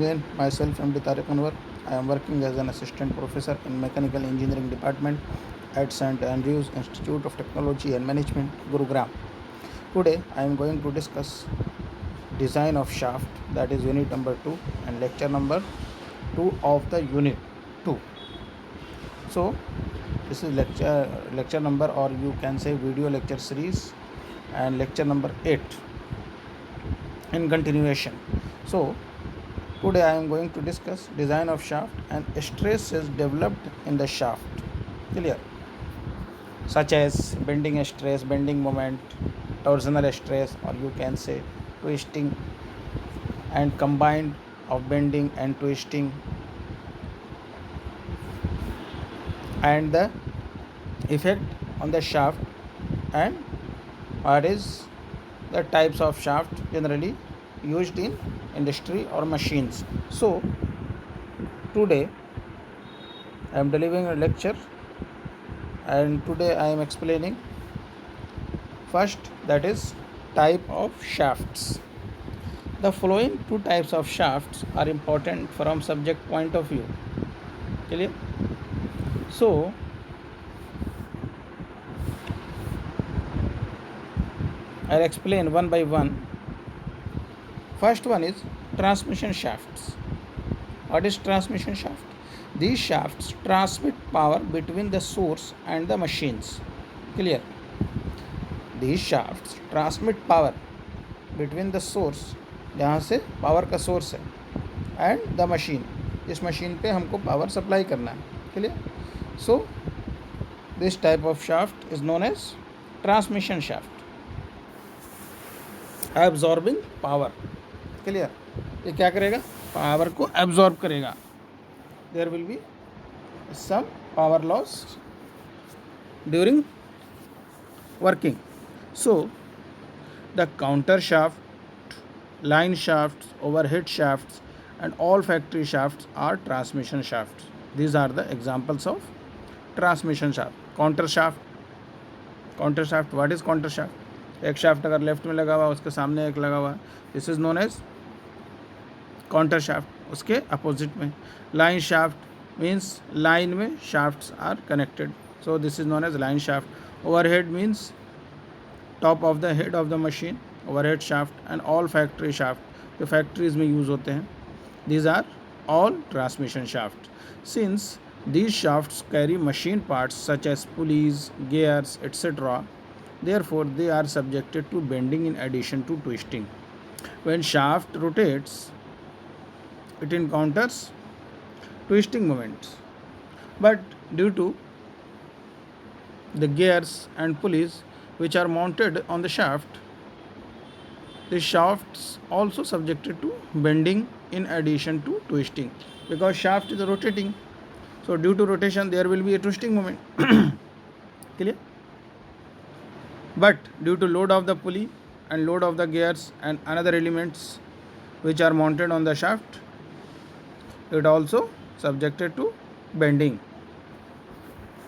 Again, myself MD Tariq Anwar. I am working as an assistant professor in mechanical engineering department at St. Andrews Institute of Technology and Management, Gurugram. Today, I am going to discuss design of shaft, that is unit number 2 and lecture number 2 of the unit 2. So, this is lecture number, or you can say video lecture series, and lecture number 8 in continuation. So, today I am going to discuss design of shaft and stress is developed in the shaft. Clear? Such as bending stress, bending moment, torsional stress, or you can say twisting, and combined of bending and twisting, and the effect on the shaft, and what is the types of shaft generally used in industry or machines. So today I am delivering a lecture, and today I am explaining first, that is type of shafts. The following two types of shafts are important from subject point of view. Clear? So I'll explain one by one. First one is transmission shafts. What is transmission shaft? These shafts transmit power between the source and the machines. Clear? These shafts transmit power between the source, जहाँ से power का source है, and the machine, इस machine पे हमको power supply करना है. Clear? So this type of shaft is known as transmission shaft. Absorbing power. Clear? ये क्या करेगा? पावर को एब्जॉर्ब करेगा. There will be some power loss during working. So the counter shaft, line shafts, overhead shafts, and all factory shafts are transmission shafts. These are the examples of transmission shaft. Counter shaft. Counter shaft. What is counter shaft? एक shaft अगर left में लगा हुआ उसके सामने एक लगा हुआ, this is known as counter shaft. उसके अपोजिट में लाइन शाफ्ट मीन्स लाइन में shafts are connected, so this is known as line shaft. Overhead means top of the head of the machine, overhead shaft, and all factory shaft जो factories में use होते हैं, these are all transmission shafts. Since these shafts carry machine parts such as pulleys, gears, etc., therefore they are subjected to bending in addition to twisting. When shaft rotates, it encounters twisting moments, but due to the gears and pulleys which are mounted on the shaft, the shafts also subjected to bending in addition to twisting, because shaft is rotating, so due to rotation there will be a twisting moment. Clear? But due to load of the pulley and load of the gears and another elements which are mounted on the shaft, it also subjected to bending.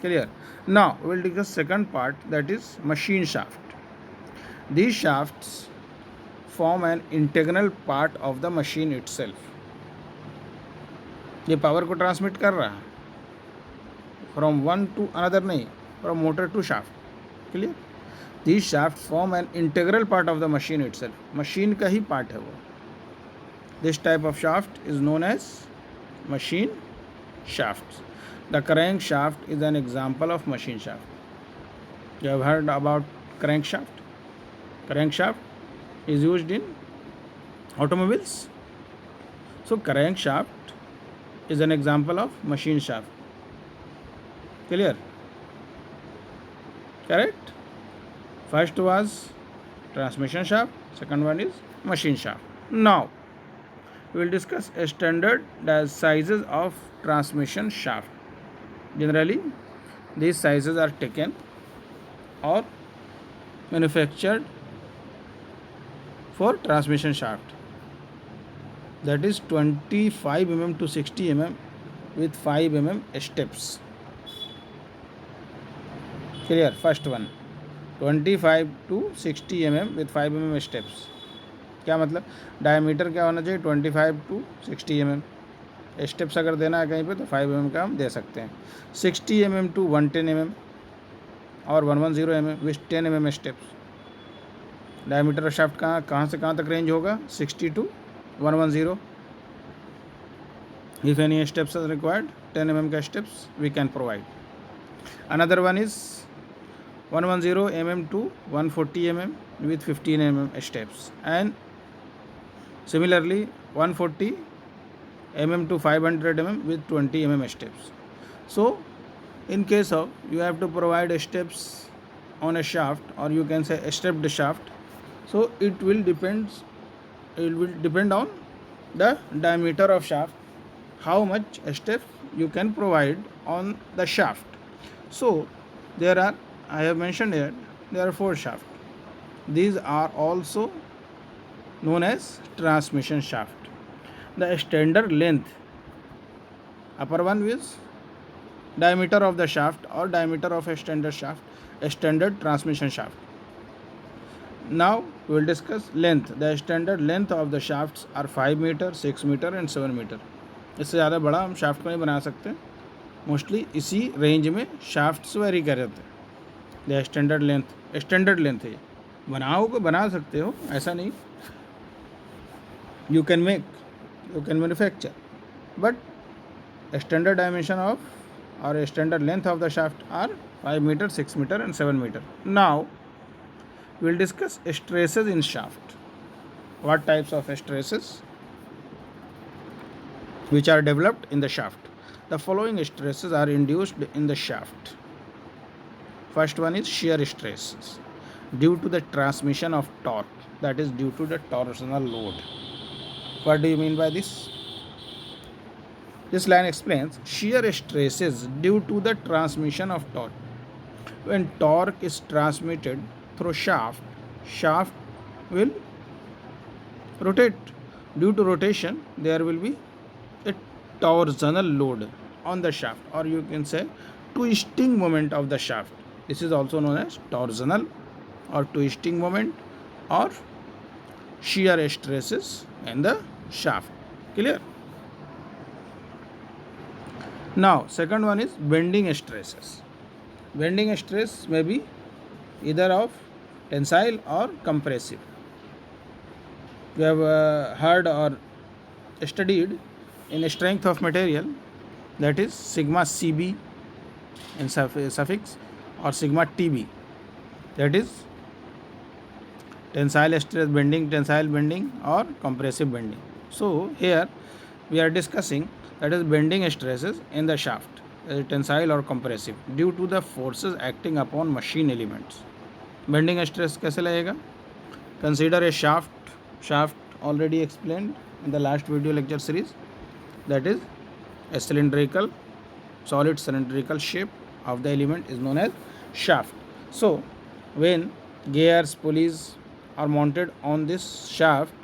Clear? Now we will discuss second part, that is machine shaft. These shafts form an integral part of the machine itself. ये power को transmit कर रहा है from one to another, नहीं, from motor to shaft. Clear? These shaft form an integral part of the machine itself. Machine का ही part है वो. This type of shaft is known as machine shaft. The crankshaft is an example of machine shaft. You have heard about crankshaft? Crankshaft is used in automobiles. So crankshaft is an example of machine shaft. Clear? Correct? First was transmission shaft, second one is machine shaft. Now we will discuss a standard sizes of transmission shaft. Generally, these sizes are taken or manufactured for transmission shaft, that is 25 mm to 60 mm with 5 mm steps. Clear? First one, 25 to 60 mm with 5 mm steps. क्या मतलब, diameter क्या होना चाहिए 25 to 60 mm। Steps अगर देना है कहीं पे तो 5 mm का हम दे सकते हैं। 60 mm to 110 mm और 110 mm with 10 mm steps. Diameter of shaft कहाँ से कहाँ तक रेंज होगा, 60 to 110। If any steps are required 10 mm का steps we can provide. Another one is 110 mm to 140 mm with 15 mm steps, and similarly 140 mm to 500 mm with 20 mm steps. So in case of you have to provide steps on a shaft, or you can say a stepped shaft, so it will depend on the diameter of shaft, how much step you can provide on the shaft. So there are, I have mentioned here, there are 4 shafts. These are also known as transmission shaft. The standard length, upper one is diameter of the shaft or diameter of a standard shaft, a standard transmission shaft. Now we will discuss length. The standard length of the shafts are 5 meter, 6 meter and 7 meter. इससे ज़्यादा बड़ा हम shaft को नहीं बना सकते, mostly इसी range में शाफ्ट्स वेरी कर जाते हैं। द स्टैंडर्ड लेंथ है, बनाओ को बना सकते हो, ऐसा नहीं, you can manufacture, but standard dimension of और standard length of the shaft are 5 meter, 6 meter and 7 meter. Now we will discuss stresses in shaft. What types of stresses which are developed in the shaft? The following stresses are induced in the shaft. First one is shear stresses due to the transmission of torque, that is due to the torsional load. What do you mean by this? This line explains shear stresses due to the transmission of torque. When torque is transmitted through shaft will rotate. Due to rotation there will be a torsional load on the shaft, or you can say twisting moment of the shaft. This is also known as torsional or twisting moment or shear stresses in the shaft. Clear? Now second one is bending stresses. Bending stress may be either of tensile or compressive. We have heard or studied in strength of material, that is sigma Cb in suffix, or sigma Tb, that is tensile stress bending, tensile bending or compressive bending. So here we are discussing, that is bending stresses in the shaft, tensile or compressive, due to the forces acting upon machine elements. Bending stress कैसे लगेगा? Consider a shaft already explained in the last video lecture series, that is a solid cylindrical shape of the element is known as shaft. So when gears, pulleys are mounted on this shaft,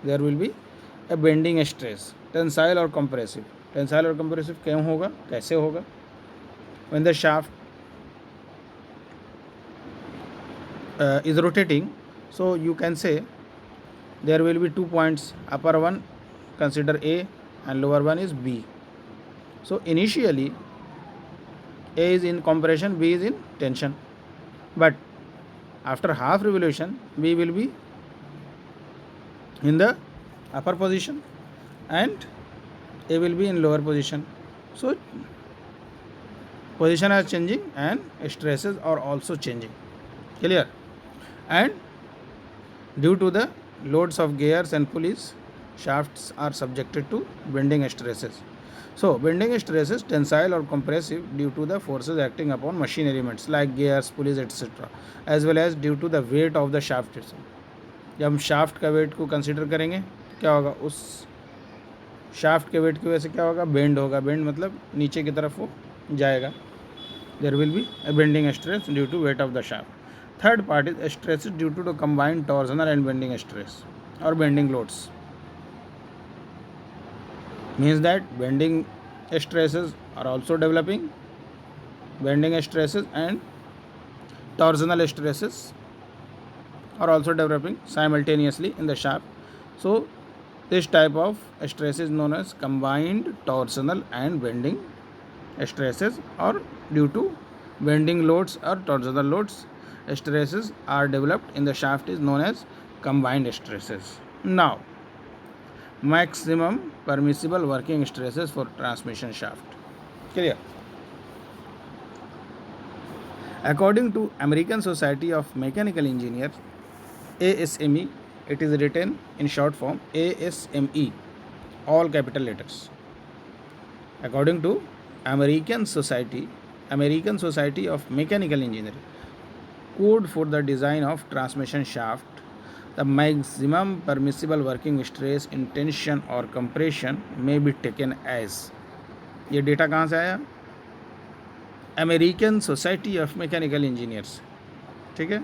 there will be a bending stress, tensile or compressive. Tensile or compressive क्यों होगा, कैसे होगा? When the shaft is rotating, so you can say there will be 2 points, upper one consider A and lower one is B. So initially A is in compression, B is in tension, but after half revolution B will be in the upper position and A will be in lower position. So position is changing and stresses are also changing. Clear? And due to the loads of gears and pulleys, shafts are subjected to bending stresses. So bending stresses, tensile or compressive, due to the forces acting upon machine elements like gears, pulleys, etc., as well as due to the weight of the shaft itself. जब हम shaft का wait को consider करेंगे तो क्या होगा, उस shaft के वेट की वजह से क्या होगा, बेंड होगा. बेंड मतलब नीचे की तरफ वो जाएगा. There will be a bending stress due to weight of the shaft. Third part is stress due to the combined torsional and bending stress or bending loads. Means that bending stresses are also developing, bending stresses and torsional stresses are also developing simultaneously in the shaft. So this type of stress is known as combined torsional and bending stresses, or due to bending loads or torsional loads, stresses are developed in the shaft is known as combined stresses. Now, maximum permissible working stresses for transmission shaft. Clear? According to American Society of Mechanical Engineers, ASME, it is written in short form ASME, all capital letters. According to American Society of Mechanical Engineering, code for the design of transmission shaft, the maximum permissible working stress in tension or compression may be taken as. ये data कहाँ से आया? American society of mechanical engineers. ठीक है.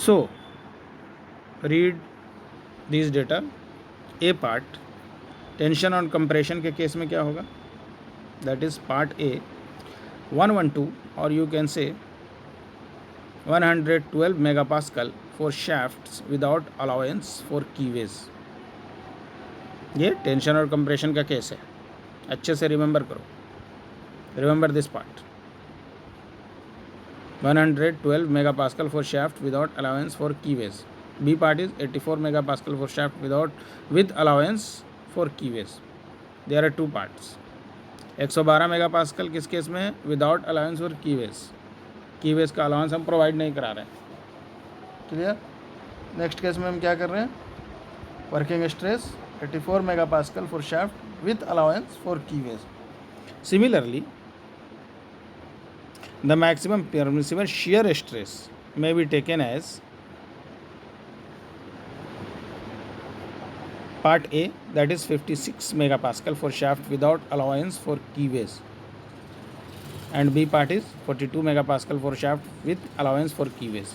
So read this data. A part tension और compression के case में क्या होगा? दैट इज पार्ट ए 112 और you can say 112 megapascal for shafts without allowance for keyway. ये टेंशन और कंप्रेशन का केस है. अच्छे से रिमेंबर करो. Remember this part. 112 megapascal for shaft without allowance for keyways. B part is 84 megapascal for shaft with allowance for keyways. There are two parts. 112 megapascal किस case में है? Without allowance for keyway. Keyway का allowance हम provide नहीं करा रहे हैं. Clear? Next case में हम क्या कर रहे हैं? Working stress 84 megapascal for shaft with allowance for keyway. Similarly the maximum permissible shear stress may be taken as part A, that is 56 megapascal for shaft without allowance for keyways, and B part is 42 megapascal for shaft with allowance for keyways.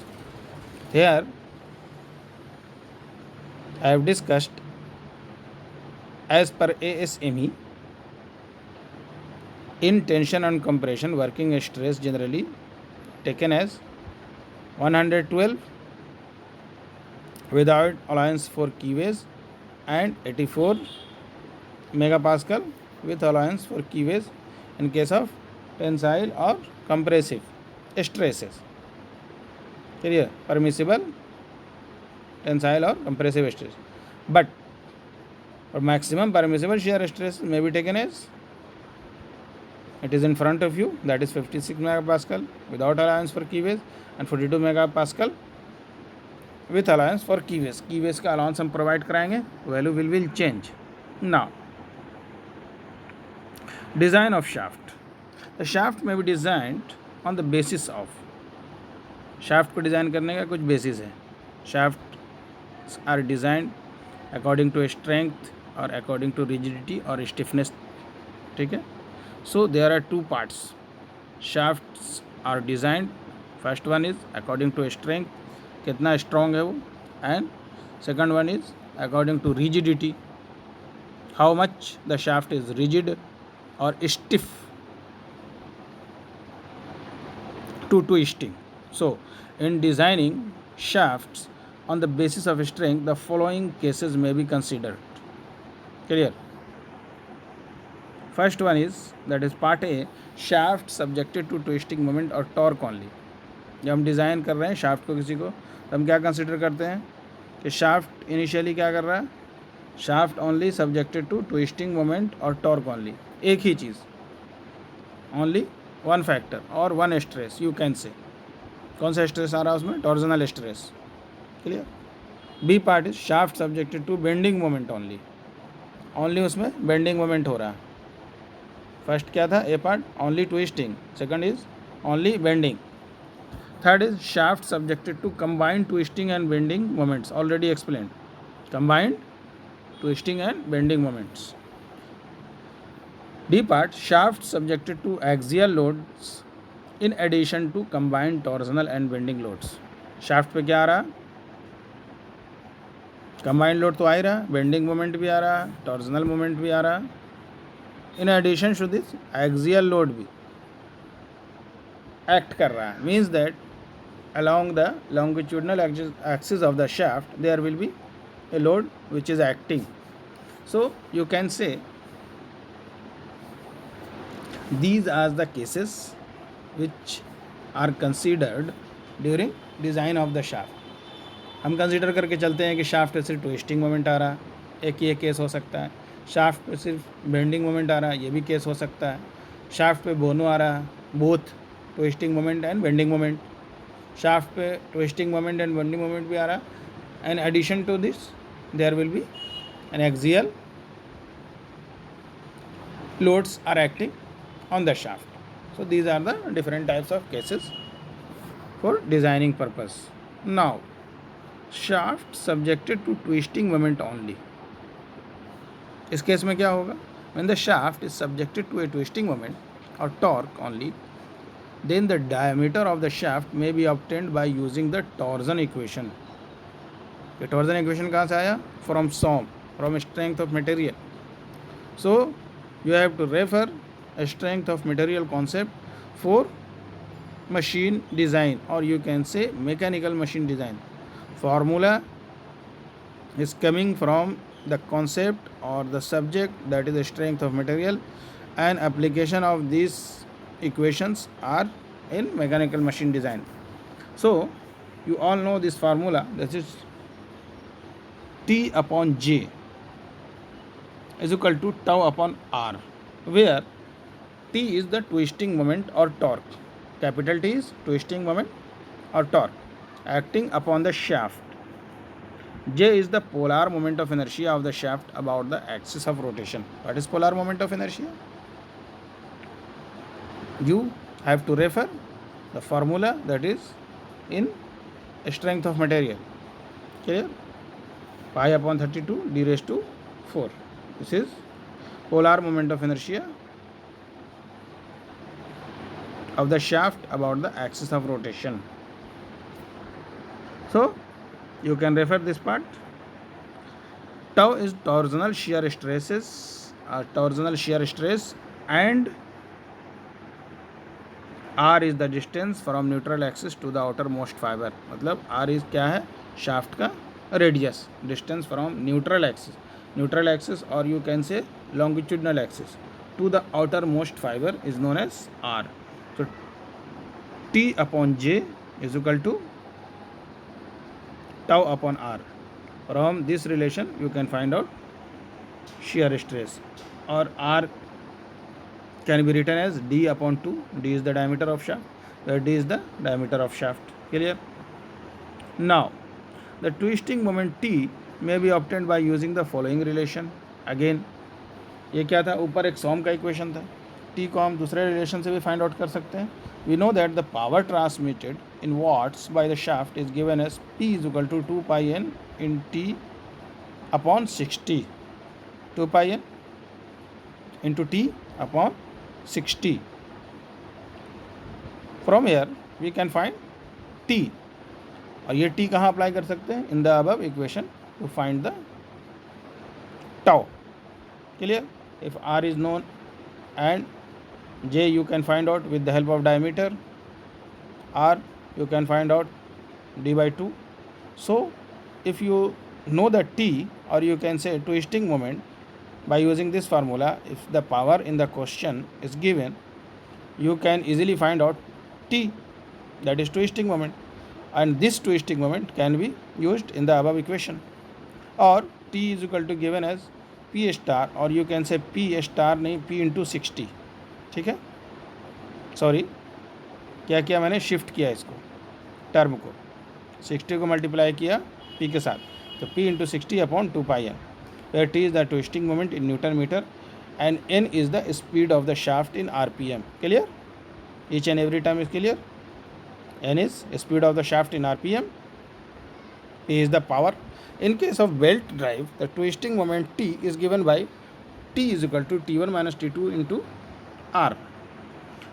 Here I have discussed as per ASME. In tension and compression, working stress generally taken as 112 without allowance for keyways and 84 megapascal with allowance for keyways in case of tensile or compressive stresses. Clear? Permissible tensile or compressive stress. But for maximum permissible shear stress may be taken as, it is in front of you, that is 56 megapascal without allowance for keyways and 42 megapascal with allowance for keyways. Keyways का allowance हम provide कराएंगे, value will change. Now, design of shaft. The shaft may be designed on the basis of. shaft को design करने का कुछ basis है. shafts are designed according to strength or according to rigidity or stiffness. ठीक है. So there are two parts. Shafts are designed. First one is according to strength, कितना strong है वो, and second one is according to rigidity, how much the shaft is rigid or stiff to twisting. So in designing shafts on the basis of strength, the following cases may be considered. Clear? First one is, that is part A, shaft subjected to twisting moment or torque only. जब हम design कर रहे हैं shaft को किसी को, तो हम क्या कंसिडर करते हैं कि शाफ्ट इनिशियली क्या कर रहा है? Shaft only subjected to twisting moment और टॉर्क ओनली. एक ही चीज़, ओनली वन फैक्टर और one stress you can say. कौन सा स्ट्रेस आ रहा है उसमें? Torsional stress. Clear? B part is shaft subjected to bending moment only. Only उसमें बेंडिंग मोमेंट हो रहा है. फर्स्ट क्या था? A part only twisting, second is only bending. Third is shaft subjected to combined twisting and bending moments. Already explain. Combined twisting and bending moments. The part shaft subjected to axial loads in addition to combined torsional and bending loads. Shaft पे क्या आ रहा? Combined load तो आ ही रहा, bending moment भी आ रहा, torsional moment भी आ रहा. In addition to this axial load भी एक्ट कर रहा है. Means that along the longitudinal axis of the shaft there will be a load which is acting. So you can say these are the cases which are considered during design of the shaft. हम consider करके चलते हैं कि shaft पे सिर्फ twisting moment आ रहा है, एक ये केस हो सकता है. शाफ्ट पे सिर्फ बेंडिंग मोमेंट आ रहा है, ये भी केस हो सकता है. शाफ्ट पे बोनो आ रहा है, both twisting moment and bending moment. Shaft पे twisting moment and bending moment भी आ रहा है. And addition to this there will be an axial loads are acting on the shaft. So these are the different types of cases for designing purpose. Now, shaft subjected to twisting moment only. इस case में क्या होगा? When the shaft is subjected to a twisting moment or torque only, then the diameter of the shaft may be obtained by using the torsion equation. ये torsion equation कहाँ से आया? From SOM, from strength of material. So you have to refer a strength of material concept for machine design, or you can say mechanical machine design. Formula is coming from the concept or the subject, that is the strength of material, and application of these equations are in mechanical machine design. So you all know this formula, this is T upon J is equal to tau upon R, where T is the twisting moment or torque. Capital T is twisting moment or torque acting upon the shaft. J is the polar moment of inertia of the shaft about the axis of rotation. What is polar moment of inertia? You have to refer the formula, that is in strength of material. Clear? Pi upon 32 d raised to 4. This is polar moment of inertia of the shaft about the axis of rotation. So you can refer this part. Tau is torsional shear stresses, torsional shear stress, and R is the distance from neutral axis to the outermost fiber. मतलब R is क्या है? Shaft का radius, distance from neutral axis or you can say longitudinal axis to the outermost fiber is known as R. So T upon J is equal to tau upon R. From this relation you can find out shear stress, or R can be written as d upon 2. D is the diameter of shaft, D is the diameter of shaft. Clear? Now the twisting moment T may be obtained by using the following relation. Again ये क्या था? ऊपर एक सॉम का equation था. T को हम दूसरे रिलेशन से भी फाइंड आउट कर सकते हैं. We know that the power transmitted in watts by the shaft is given as P is equal to 2 pi n in T upon 60. 2 pi n into T upon 60. From here we can find T, और ये T कहाँ apply कर सकते हैं? In the above equation two find the tau. Clear? If R is known and J you can find out with the help of diameter, R you can find out d by 2. So if you know the T, or you can say twisting moment, by using this formula, if the power in the question is given, you can easily find out T, that is twisting moment, and this twisting moment can be used in the above equation. Or T is equal to given as P star, or you can say P star नहीं, P into 60. ठीक है? Sorry, क्या किया मैंने? Shift किया इसको, term को 60 को मल्टीप्लाई किया P के साथ, तो P into 60 upon 2 pi n, where T is the twisting moment in Newton meter and N is the speed of the shaft in RPM. Clear? Each and every time is clear. N is speed of the shaft in RPM. P is the power. In case of belt drive, the twisting moment T is given by T is equal to T1 minus T2 into R,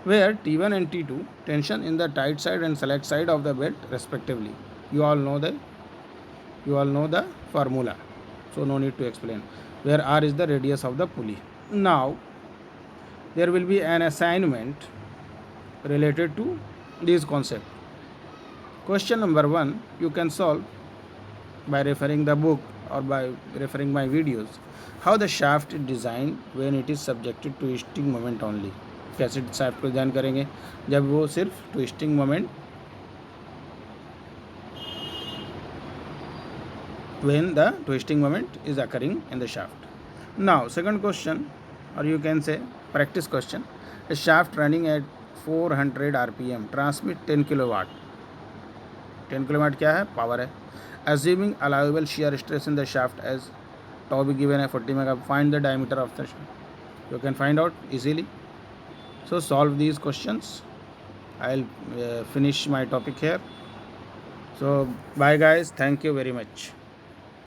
where T1 and T2 tension in the tight side and slack side of the belt respectively. You all know the formula, so no need to explain. Where R is the radius of the pulley. Now there will be an assignment related to this concept. Question number 1 you can solve by referring the book or by referring my videos. How the shaft is designed when it is subjected to twisting moment only. कैसे shaft को design करेंगे जब वो सिर्फ twisting moment when the twisting moment is occurring in the shaft. Now second question, or you can say practice question. A shaft running at 400 rpm transmit 10 kilowatt. 10 kilowatt क्या है? Power है. Assuming allowable shear stress in the shaft as tau be given है 40 mega, find the diameter of the shaft. You can find out easily. So solve these questions. I'll finish my topic here. So bye guys, thank you very much.